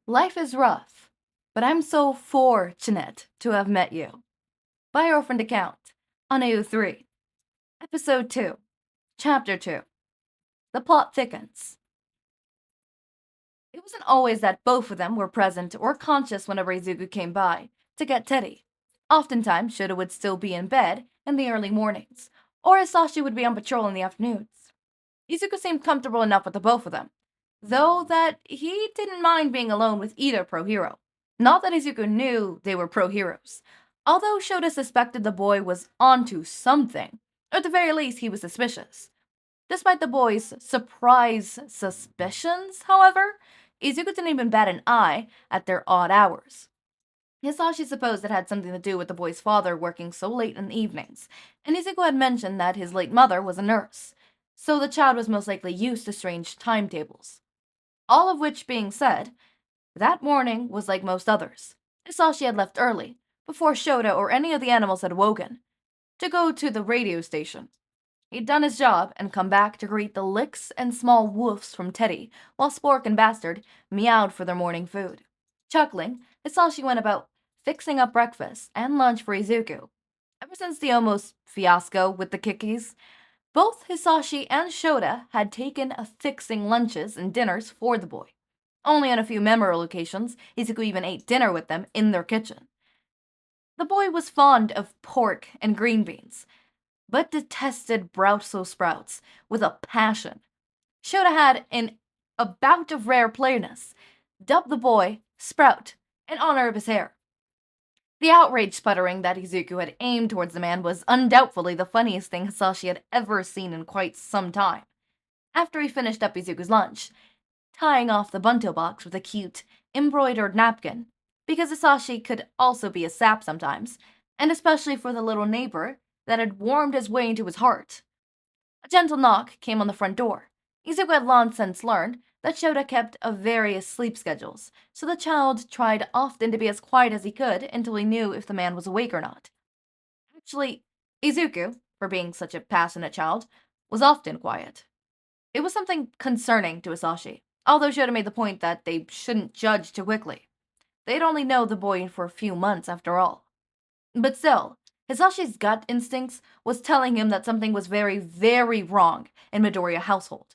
Life is rough, but I'm so fortunate to have met you. By orphaned account, on AU3, Episode 2, Chapter 2. The plot thickens. It wasn't always that both of them were present or conscious whenever Izuku came by to get Teddy. Oftentimes, Shota would still be in bed in the early mornings, or Hisashi would be on patrol in the afternoons. Izuku seemed comfortable enough with the both of them, though that he didn't mind being alone with either pro-hero. Not that Izuku knew they were pro-heroes, although Shota suspected the boy was onto something, or at the very least he was suspicious. Despite the boy's surprise suspicions, however, Izuku didn't even bat an eye at their odd hours. Hisashi supposed it had something to do with the boy's father working so late in the evenings, and Izuku had mentioned that his late mother was a nurse, so the child was most likely used to strange timetables. All of which being said, that morning was like most others. Hisashi had left early, before Shota or any of the animals had woken, to go to the radio station. He'd done his job and come back to greet the licks and small woofs from Teddy, while Spork and Bastard meowed for their morning food. Chuckling, Hisashi went about fixing up breakfast and lunch for Izuku. Ever since the almost fiasco with the Kikis, both Hisashi and Shota had taken a fixing lunches and dinners for the boy. Only on a few memorable occasions, Izuku even ate dinner with them in their kitchen. The boy was fond of pork and green beans, but detested Brussels sprouts with a passion. Shota had, in a bout of rare playness, dubbed the boy Sprout in honor of his hair. The outraged sputtering that Izuku had aimed towards the man was undoubtedly the funniest thing Hisashi had ever seen in quite some time. After he finished up Izuku's lunch, tying off the bunto box with a cute, embroidered napkin, because Hisashi could also be a sap sometimes, and especially for the little neighbor that had warmed his way into his heart. A gentle knock came on the front door. Izuku had long since learned that Shota kept of various sleep schedules, so the child tried often to be as quiet as he could until he knew if the man was awake or not. Actually, Izuku, for being such a passionate child, was often quiet. It was something concerning to Hisashi, although Shota made the point that they shouldn't judge too quickly. They'd only known the boy for a few months after all. But still, Hisashi's gut instincts was telling him that something was very, very wrong in Midoriya household.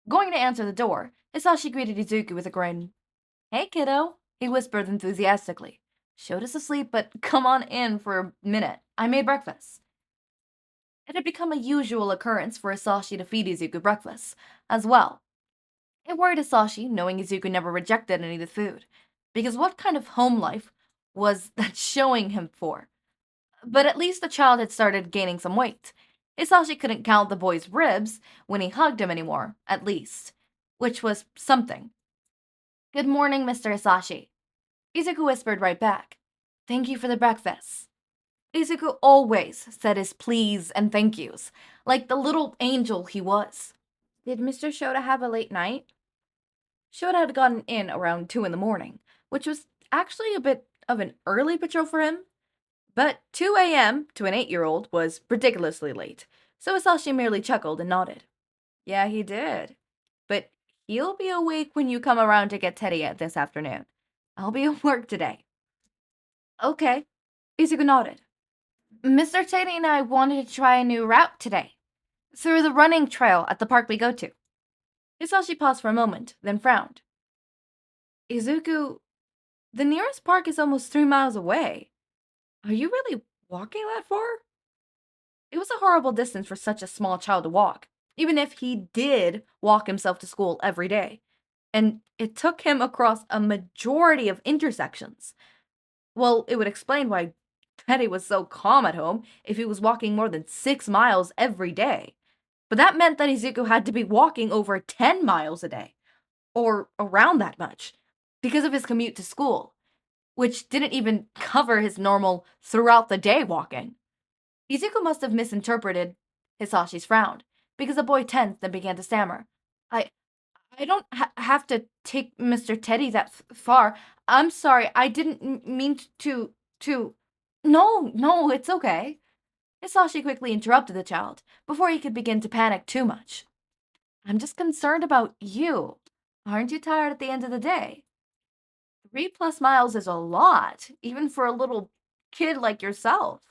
Going to answer the door, Hisashi greeted Izuku with a grin. "Hey, kiddo," he whispered enthusiastically. "Shota's asleep, but come on in for a minute. I made breakfast." It had become a usual occurrence for Hisashi to feed Izuku breakfast, as well. It worried Hisashi, knowing Izuku never rejected any of the food, because what kind of home life was that showing him for? But at least the child had started gaining some weight. Hisashi couldn't count the boy's ribs when he hugged him anymore, at least, which was something. "Good morning, Mr. Hisashi," Izuku whispered right back. "Thank you for the breakfast." Izuku always said his please and thank yous, like the little angel he was. "Did Mr. Shota have a late night?" Shota had gotten in around 2 in the morning, which was actually a bit of an early patrol for him. But 2 a.m. to an 8-year-old was ridiculously late, so Hisashi merely chuckled and nodded. "Yeah, he did. But he'll be awake when you come around to get Teddy this afternoon. I'll be at work today." "Okay," Izuku nodded. "Mr. Teddy and I wanted to try a new route today, through the running trail at the park we go to." Hisashi paused for a moment, then frowned. "Izuku, the nearest park is almost 3 miles away. Are you really walking that far?" It was a horrible distance for such a small child to walk, even if he did walk himself to school every day. And it took him across a majority of intersections. Well, it would explain why Teddy was so calm at home if he was walking more than 6 miles every day. But that meant that Izuku had to be walking over 10 miles a day, or around that much, because of his commute to school, which didn't even cover his normal throughout the day walking. Izuku must have misinterpreted Hisashi's frown, because the boy tensed and began to stammer. I I don't have to take Mr. Teddy that far. I'm sorry, I didn't mean to... No, it's okay." Hisashi quickly interrupted the child, before he could begin to panic too much. "I'm just concerned about you. Aren't you tired at the end of the day?" 3+ miles is a lot, even for a little kid like yourself.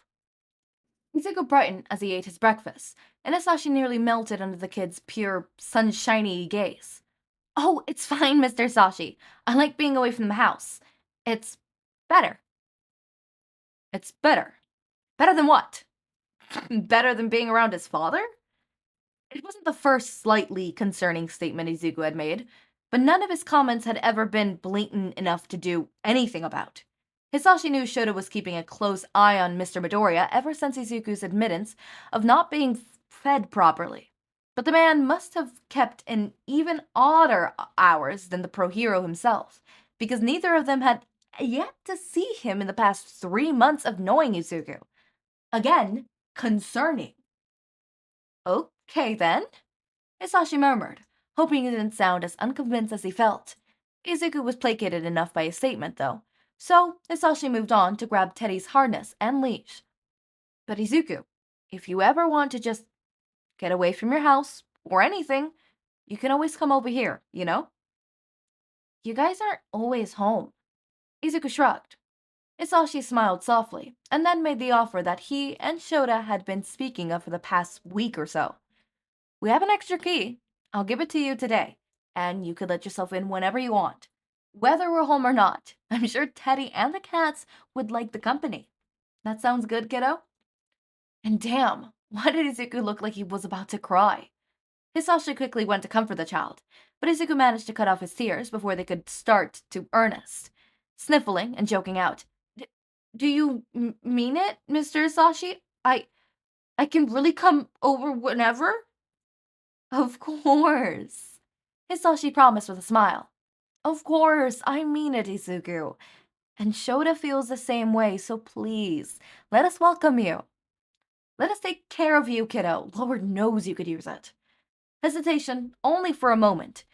Izuku brightened as he ate his breakfast, and Hisashi nearly melted under the kid's pure, sunshiny gaze. Oh, it's fine, Mr. Hisashi. I like being away from the house. It's better. It's better. Better than what? Better than being around his father? It wasn't the first slightly concerning statement Izuku had made, but none of his comments had ever been blatant enough to do anything about. Hisashi knew Shouta was keeping a close eye on Mr. Midoriya ever since Izuku's admittance of not being fed properly. But the man must have kept in even odder hours than the pro hero himself, because neither of them had yet to see him in the past 3 months of knowing Izuku. Again, concerning. Okay then, Hisashi murmured, hoping he didn't sound as unconvinced as he felt. Izuku was placated enough by his statement, though, so Hisashi moved on to grab Teddy's harness and leash. But Izuku, if you ever want to just get away from your house, or anything, you can always come over here, you know? You guys aren't always home. Izuku shrugged. Hisashi smiled softly, and then made the offer that he and Shouta had been speaking of for the past week or so. We have an extra key. I'll give it to you today, and you could let yourself in whenever you want. Whether we're home or not, I'm sure Teddy and the cats would like the company. That sounds good, kiddo? And damn, why did Izuku look like he was about to cry? Hisashi quickly went to comfort the child, but Izuku managed to cut off his tears before they could start to earnest. Sniffling and joking out, Do you mean it, Mr. Hisashi? I can really come over whenever? Of course. Hisashi promised with a smile. Of course, I mean it, Izuku. And Shouta feels the same way, so please, let us welcome you. Let us take care of you, kiddo. Lord knows you could use it. Hesitation, only for a moment.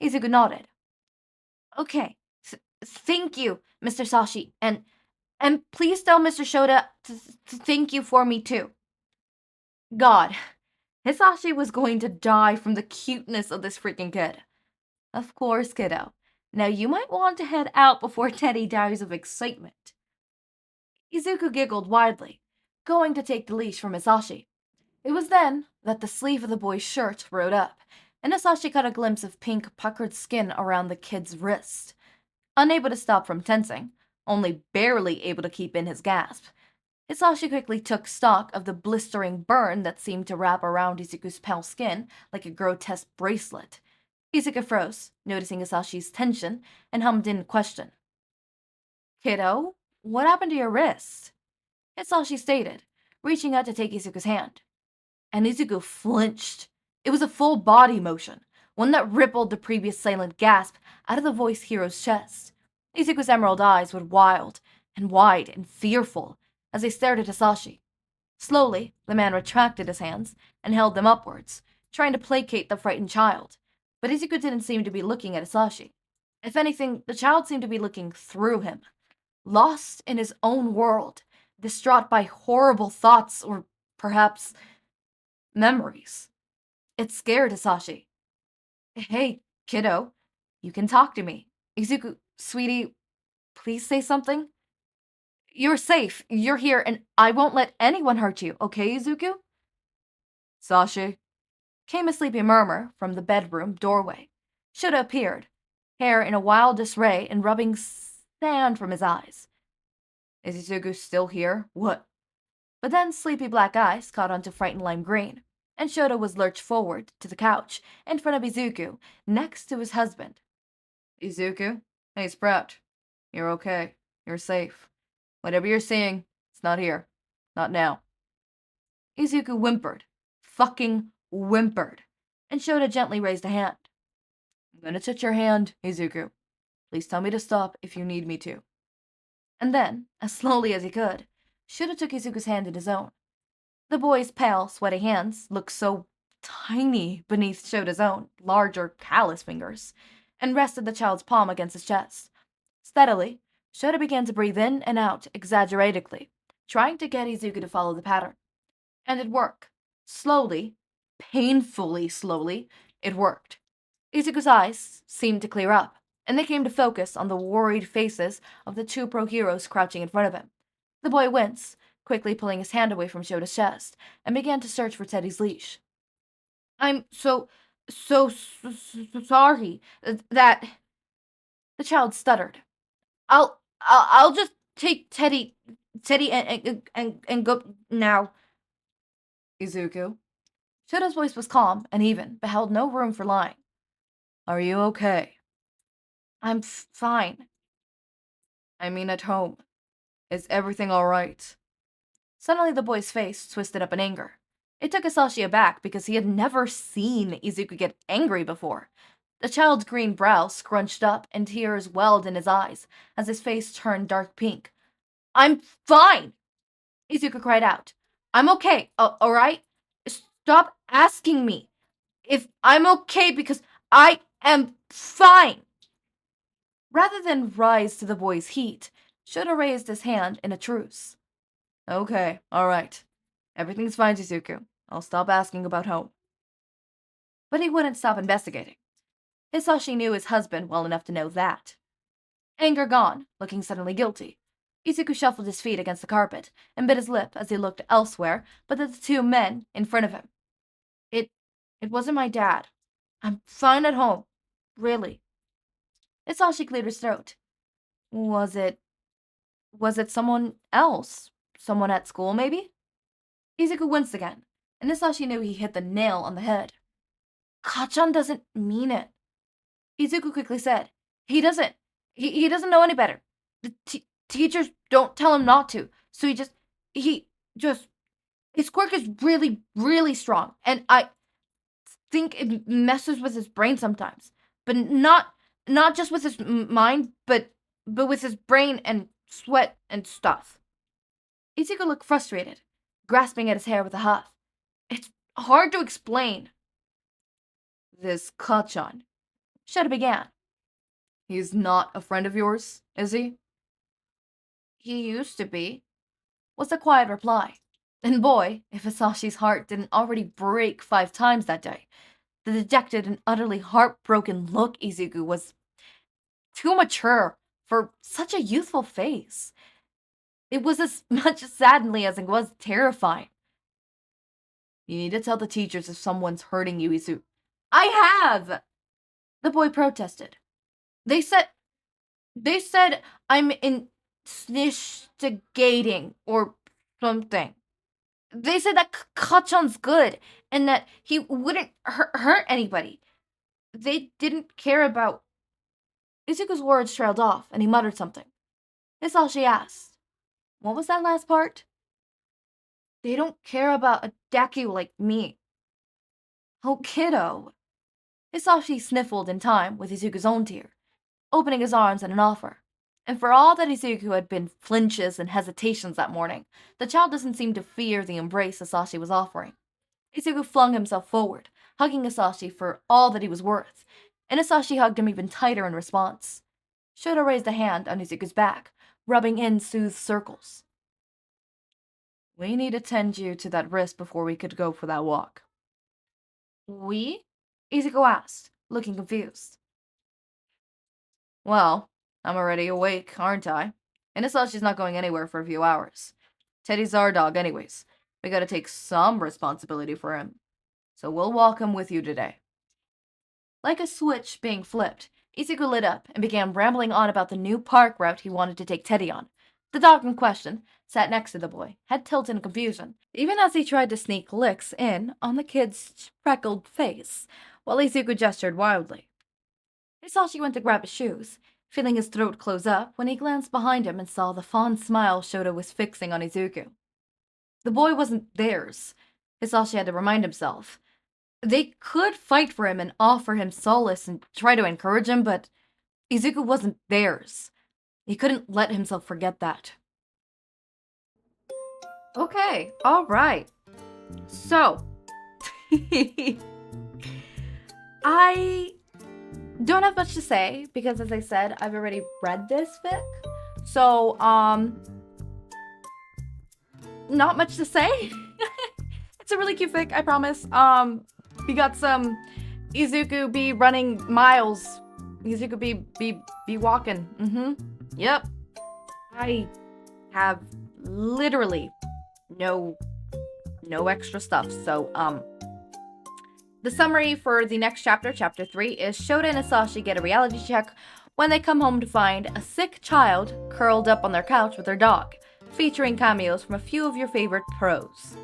Izuku nodded. Okay, thank you, Mr. Sashi, and please tell Mr. Shouta to thank you for me too. God, Hisashi was going to die from the cuteness of this freaking kid. Of course, kiddo. Now you might want to head out before Teddy dies of excitement. Izuku giggled widely, going to take the leash from Hisashi. It was then that the sleeve of the boy's shirt rode up, and Hisashi caught a glimpse of pink, puckered skin around the kid's wrist. Unable to stop from tensing, only barely able to keep in his gasp, Hisashi quickly took stock of the blistering burn that seemed to wrap around Izuku's pale skin like a grotesque bracelet. Izuku froze, noticing Hisashi's tension, and hummed in question. Kiddo, what happened to your wrist? Hisashi stated, reaching out to take Izuku's hand. And Izuku flinched. It was a full body motion, one that rippled the previous silent gasp out of the voice hero's chest. Izuku's emerald eyes were wild and wide and fearful as they stared at Hisashi. Slowly, the man retracted his hands and held them upwards, trying to placate the frightened child. But Izuku didn't seem to be looking at Hisashi. If anything, the child seemed to be looking through him, lost in his own world, distraught by horrible thoughts or perhaps memories. It scared Hisashi. Hey, kiddo, you can talk to me. Izuku, sweetie, please say something. You're safe. You're here, and I won't let anyone hurt you, okay, Izuku? Sashi, came a sleepy murmur from the bedroom doorway. Shouta appeared, hair in a wild disarray and rubbing sand from his eyes. Is Izuku still here? What? But then sleepy black eyes caught on to frightened lime green, and Shouta was lurched forward to the couch in front of Izuku, next to his husband. Izuku? Hey, Sprout. You're okay. You're safe. Whatever you're seeing, it's not here. Not now. Izuku whimpered. Fucking whimpered. And Shouta gently raised a hand. I'm gonna touch your hand, Izuku. Please tell me to stop if you need me to. And then, as slowly as he could, Shouta took Izuku's hand in his own. The boy's pale, sweaty hands looked so tiny beneath Shota's own, larger, callous fingers, and rested the child's palm against his chest. Steadily, Shouta began to breathe in and out exaggeratedly, trying to get Izuku to follow the pattern. And it worked. Slowly, painfully slowly, it worked. Izuku's eyes seemed to clear up, and they came to focus on the worried faces of the two pro-heroes crouching in front of him. The boy winced, quickly pulling his hand away from Shota's chest, and began to search for Teddy's leash. I'm so sorry that... The child stuttered. I'll just take Teddy and go now. Izuku. Shota's voice was calm and even, but held no room for lying. Are you okay? I'm fine. I mean at home. Is everything alright? Suddenly the boy's face twisted up in anger. It took Hisashi aback because he had never seen Izuku get angry before. The child's green brow scrunched up and tears welled in his eyes as his face turned dark pink. I'm fine! Izuku cried out. I'm okay, alright? Stop asking me if I'm okay because I am fine! Rather than rise to the boy's heat, Shota raised his hand in a truce. Okay, alright. Everything's fine, Izuku. I'll stop asking about home. But he wouldn't stop investigating. Hisashi knew his husband well enough to know that. Anger gone, looking suddenly guilty, Izuku shuffled his feet against the carpet and bit his lip as he looked elsewhere but at the two men in front of him. It wasn't my dad. I'm fine at home. Really. Hisashi cleared his throat. Was it someone else? Someone at school, maybe? Izuku winced again, and Hisashi knew he hit the nail on the head. Kachan doesn't mean it. Izuku quickly said. He doesn't know any better. The teachers don't tell him not to, so his quirk is really, really strong, and I think it messes with his brain sometimes. But not just with his mind, but with his brain and sweat and stuff. Izuku looked frustrated, grasping at his hair with a huff. It's hard to explain. This Kachan, Shota began. He's not a friend of yours, is he? He used to be, was the quiet reply. And boy, if Hisashi's heart didn't already break 5 times that day. The dejected and utterly heartbroken look Izuku was too mature for such a youthful face. It was as much saddening as it was terrifying. You need to tell the teachers if someone's hurting you, Izuku. I have! The boy protested. They said I'm instigating or something. They said that Kachan's good and that he wouldn't hurt anybody. They didn't care about... Izuku's words trailed off and he muttered something. Hisashi asked, what was that last part? They don't care about a Deku like me. Oh, kiddo. Hisashi sniffled in time with Izuku's own tear, opening his arms in an offer. And for all that Izuku had been flinches and hesitations that morning, the child doesn't seem to fear the embrace Hisashi was offering. Izuku flung himself forward, hugging Hisashi for all that he was worth, and Hisashi hugged him even tighter in response. Shota raised a hand on Izuku's back, rubbing in soothed circles. We need to tend you to that wrist before we could go for that walk. We? Izuku asked, looking confused. Well, I'm already awake, aren't I? And Hisashi's not going anywhere for a few hours. Teddy's our dog anyways. We gotta take some responsibility for him. So we'll walk him with you today. Like a switch being flipped, Izuku lit up and began rambling on about the new park route he wanted to take Teddy on. The dog in question sat next to the boy, head tilted in confusion, even as he tried to sneak licks in on the kid's freckled face, while Izuku gestured wildly. Hisashi went to grab his shoes, feeling his throat close up when he glanced behind him and saw the fond smile Shota was fixing on Izuku. The boy wasn't theirs, Hisashi had to remind himself. They could fight for him and offer him solace and try to encourage him, but Izuku wasn't theirs. He couldn't let himself forget that. Okay, alright. So, I don't have much to say because, as I said, I've already read this fic. So, not much to say. It's a really cute fic, I promise. We got some Izuku be running miles Izuku be walking. Yep. I have literally no extra stuff. So, the summary for the next chapter, chapter 3, is Shouta and Hisashi get a reality check when they come home to find a sick child curled up on their couch with their dog, featuring cameos from a few of your favorite pros.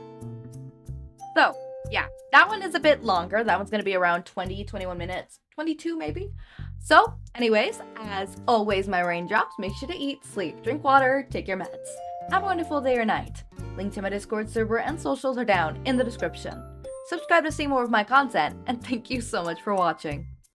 So, yeah, that one is a bit longer. That one's going to be around 21 minutes, 22 maybe. So, anyways, as always, my raindrops, make sure to eat, sleep, drink water, take your meds. Have a wonderful day or night. Link to my Discord server and socials are down in the description. Subscribe to see more of my content, and thank you so much for watching.